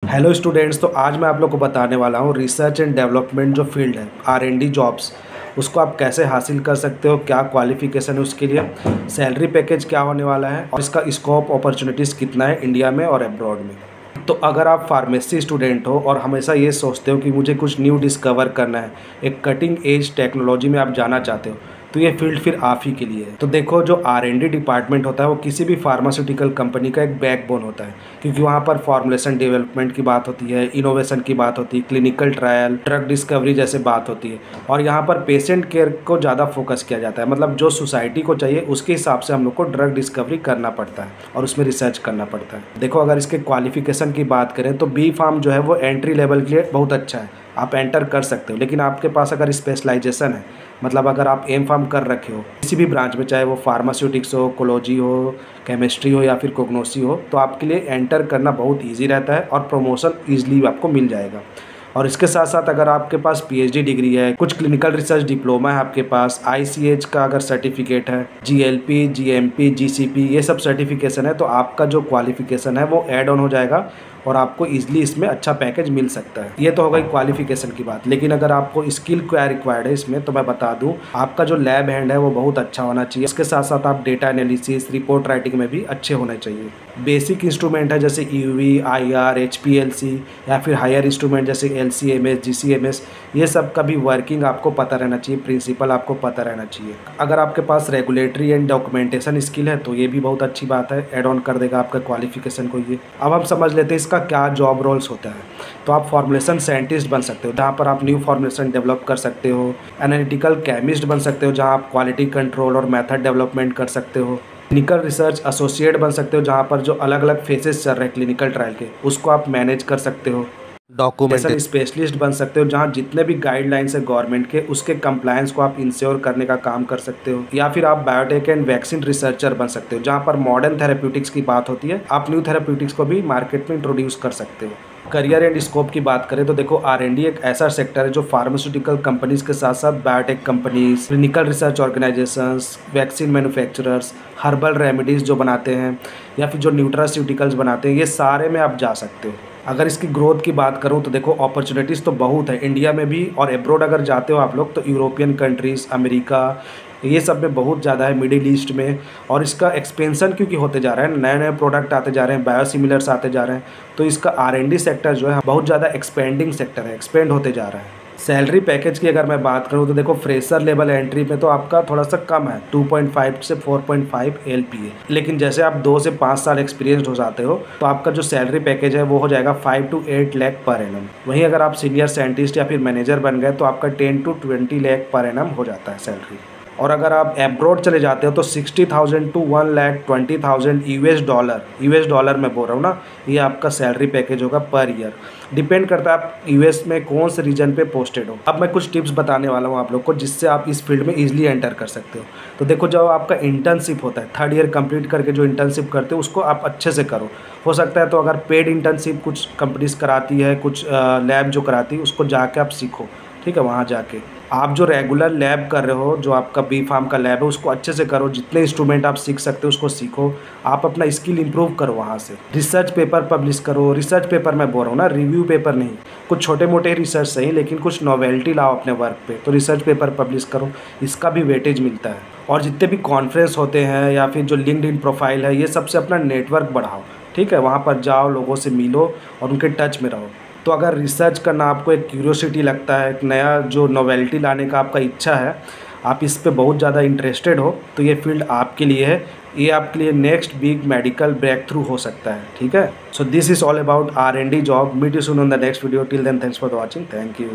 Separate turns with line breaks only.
Hello students, तो आज मैं आप लोग को बताने वाला हूँ रिसर्च एंड डेवलपमेंट जो फील्ड है R&D जॉब्स, उसको आप कैसे हासिल कर सकते हो, क्या क्वालिफिकेशन है उसके लिए, सैलरी पैकेज क्या होने वाला है और इसका स्कोप अपॉर्चुनिटीज़ कितना है इंडिया में और अब्रॉड में। तो अगर आप फार्मेसी स्टूडेंट हो और हमेशा ये सोचते हो कि मुझे कुछ न्यू डिस्कवर करना है, एक कटिंग एज टेक्नोलॉजी में आप जाना चाहते हो, तो ये फील्ड फिर आप ही के लिए है। तो देखो, जो R&D डिपार्टमेंट होता है वो किसी भी फार्मास्यूटिकल कंपनी का एक बैकबोन होता है, क्योंकि वहाँ पर फॉर्मुलेशन डेवलपमेंट की बात होती है, इनोवेशन की बात होती है, क्लिनिकल ट्रायल, ड्रग डिस्कवरी जैसे बात होती है। और यहाँ पर पेशेंट केयर को ज़्यादा फोकस किया जाता है, मतलब जो सोसाइटी को चाहिए उसके हिसाब से हम लोग को ड्रग डिस्कवरी करना पड़ता है और उसमें रिसर्च करना पड़ता है। देखो, अगर इसके क्वालिफिकेशन की बात करें तो बी फार्म जो है वो एंट्री लेवल के लिए बहुत अच्छा है, आप एंटर कर सकते हो। लेकिन आपके पास अगर स्पेशलाइजेशन है, मतलब अगर आप एम फार्म कर रखे हो किसी भी ब्रांच में, चाहे वो फार्मास्यूटिक्स हो, कोलॉजी हो, केमिस्ट्री हो या फिर कोग्नोसी हो, तो आपके लिए एंटर करना बहुत ईजी रहता है और प्रमोशन ईजिली आपको मिल जाएगा। और इसके साथ साथ अगर आपके पास PhD डिग्री है, कुछ क्लिनिकल रिसर्च डिप्लोमा है आपके पास, ICH का अगर सर्टिफिकेट है, GLP, GMP, GCP, ये सब सर्टिफिकेशन है, तो आपका जो क्वालिफिकेशन है वो ऐड ऑन हो जाएगा और आपको ईजिली इसमें अच्छा पैकेज मिल सकता है। ये तो हो गई क्वालिफिकेशन की बात। लेकिन अगर आपको स्किल क्या रिक्वायर्ड है इसमें, तो मैं बता दूं, आपका जो लैब हैंड है वो बहुत अच्छा होना चाहिए। इसके साथ साथ आप डेटा एनालिसिस, रिपोर्ट राइटिंग में भी अच्छे होने चाहिए। बेसिक इंस्ट्रूमेंट है जैसे UV, IR, HPLC, या फिर हायर इंस्ट्रूमेंट जैसे LC-MS, GC-MS, ये सब का भी वर्किंग आपको पता रहना चाहिए, प्रिंसिपल आपको पता रहना चाहिए। अगर आपके पास रेगुलेटरी एंड डॉक्यूमेंटेशन स्किल है तो ये भी बहुत अच्छी बात है, एड ऑन कर देगा आपका क्वालिफिकेशन को ये। अब हम समझ लेते हैं इसका क्या जॉब रोल्स होता है। तो आप फॉर्मुलेशन साइंटिस्ट बन सकते हो, जहाँ पर आप न्यू फॉर्मुलेशन डेवलप कर सकते हो। एनालिटिकल केमिस्ट बन सकते हो, जहाँ आप क्वालिटी कंट्रोल और मेथड डेवलपमेंट कर सकते हो। क्लिनिकल रिसर्च एसोसिएट बन सकते हो, जहाँ पर जो अलग अलग फेजेस चल रहे हैं क्लिनिकल ट्रायल के, उसको आप मैनेज कर सकते हो। डॉक्यूमेंटेशन स्पेशलिस्ट बन सकते हो, जहाँ जितने भी गाइडलाइंस है गवर्नमेंट के, उसके कंप्लायंस को आप इंश्योर करने का काम कर सकते हो। या फिर आप बायोटेक एंड वैक्सीन रिसर्चर बन सकते हो, जहाँ पर मॉडर्न थेरेप्यूटिक्स की बात होती है, आप न्यू थेरेप्यूटिक्स को भी मार्केट में इंट्रोड्यूस कर सकते हो। करियर एंड स्कोप की बात करें तो देखो, R&D एक ऐसा सेक्टर है जो फार्मास्यूटिकल कंपनीज के साथ साथ biotech companies, clinical research organisations, vaccine manufacturers, herbal remedies जो बनाते हैं, या फिर जो न्यूट्रास्यूटिकल्स बनाते हैं, ये सारे में आप जा सकते हो। अगर इसकी ग्रोथ की बात करूं तो देखो, अपॉर्चुनिटीज़ तो बहुत है इंडिया में भी, और एब्रॉड अगर जाते हो आप लोग तो यूरोपियन कंट्रीज़, अमेरिका, ये सब में बहुत ज़्यादा है, मिडिल ईस्ट में। और इसका एक्सपेंशन क्योंकि होते जा रहा है, नए नए प्रोडक्ट आते जा रहे हैं, बायोसिमिलर्स आते जा रहे हैं, तो इसका R&D सेक्टर जो है बहुत ज़्यादा एक्सपेंडिंग सेक्टर है, एक्सपेंड होते जा रहा है। सैलरी पैकेज की अगर मैं बात करूं तो देखो, फ्रेशर लेवल एंट्री में तो आपका थोड़ा सा कम है, 2.5 से 4.5 LPA। लेकिन जैसे आप 2 से 5 साल एक्सपीरियंसड हो जाते हो तो आपका जो सैलरी पैकेज है वो हो जाएगा 5 to 8 लाख पर एनम। वहीं अगर आप सीनियर साइंटिस्ट या फिर मैनेजर बन गए तो आपका 10 to 20 लाख पर एनम हो जाता है सैलरी। और अगर आप एब्रॉड चले जाते हो तो 60,000 to 1,20,000 US डॉलर में बोल रहा हूँ ना, ये आपका सैलरी पैकेज होगा पर ईयर। डिपेंड करता है आप US में कौन से रीजन पे पोस्टेड हो। अब मैं कुछ टिप्स बताने वाला हूँ आप लोग को, जिससे आप इस फील्ड में ईजिली एंटर कर सकते हो। तो देखो, जब आपका इंटर्नशिप होता है, 3rd ईयर कंप्लीट करके जो इंटर्नशिप करते हो उसको आप अच्छे से करो। हो सकता है तो अगर पेड इंटर्नशिप कुछ कंपनीज कराती है, कुछ लैब जो कराती है, उसको जाके आप सीखो, ठीक है। वहाँ जाके आप जो रेगुलर लैब कर रहे हो, जो आपका बी फार्म का लैब है, उसको अच्छे से करो। जितने इंस्ट्रूमेंट आप सीख सकते हो उसको सीखो, आप अपना स्किल इंप्रूव करो वहाँ से। रिसर्च पेपर पब्लिश करो, रिसर्च पेपर मैं बोल रहा हूँ ना, रिव्यू पेपर नहीं। कुछ छोटे मोटे रिसर्च सही, लेकिन कुछ नॉवेल्टी लाओ अपने वर्क पे, तो रिसर्च पेपर पब्लिश करो, इसका भी वेटेज मिलता है। और जितने भी कॉन्फ्रेंस होते हैं या फिर जो लिंक्डइन प्रोफाइल है, ये सबसे अपना नेटवर्क बढ़ाओ, ठीक है। वहाँ पर जाओ, लोगों से मिलो और उनके टच में रहो। तो अगर रिसर्च करना आपको एक क्यूरियोसिटी लगता है, एक नया जो नोवेल्टी लाने का आपका इच्छा है, आप इस पे बहुत ज़्यादा इंटरेस्टेड हो, तो ये फील्ड आपके लिए है। ये आपके लिए next big medical breakthrough हो सकता है, ठीक है। So this is all about R&D job. Meet you soon on the next video. Till then, thanks for watching. Thank you.